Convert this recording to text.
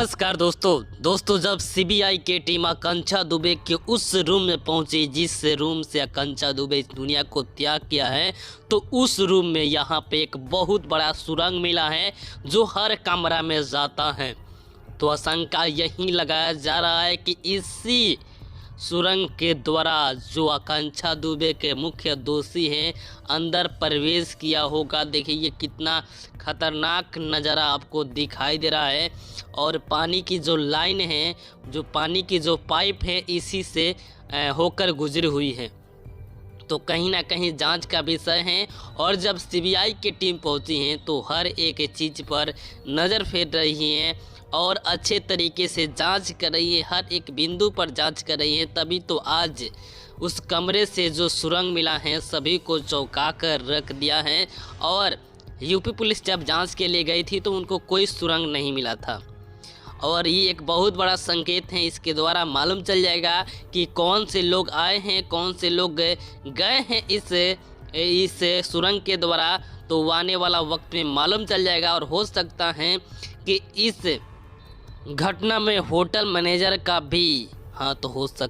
नमस्कार दोस्तों जब सीबीआई की टीम आकांक्षा दुबे के उस रूम में पहुंची जिस रूम से आकांक्षा दुबे इस दुनिया को त्याग किया है, तो उस रूम में यहाँ पे एक बहुत बड़ा सुरंग मिला है जो हर कमरा में जाता है। तो आशंका यही लगाया जा रहा है कि इसी सुरंग के द्वारा जो आकांक्षा दुबे के मुख्य दोषी हैं अंदर प्रवेश किया होगा। देखिए ये कितना खतरनाक नज़ारा आपको दिखाई दे रहा है। और पानी की जो लाइन है, जो पानी की जो पाइप है, इसी से होकर गुजरी हुई है। तो कहीं ना कहीं जांच का विषय है। और जब सीबीआई की टीम पहुंची है तो हर एक चीज़ पर नज़र फेर रही है और अच्छे तरीके से जांच कर रही है, हर एक बिंदु पर जांच कर रही है। तभी तो आज उस कमरे से जो सुरंग मिला है सभी को चौंका कर रख दिया है। और यूपी पुलिस जब जांच के लिए गई थी तो उनको कोई सुरंग नहीं मिला था। और ये एक बहुत बड़ा संकेत है। इसके द्वारा मालूम चल जाएगा कि कौन से लोग आए हैं, कौन से लोग गए हैं इस सुरंग के द्वारा। तो आने वाला वक्त में मालूम चल जाएगा। और हो सकता है कि इस घटना में होटल मैनेजर का भी हाथ हो सकता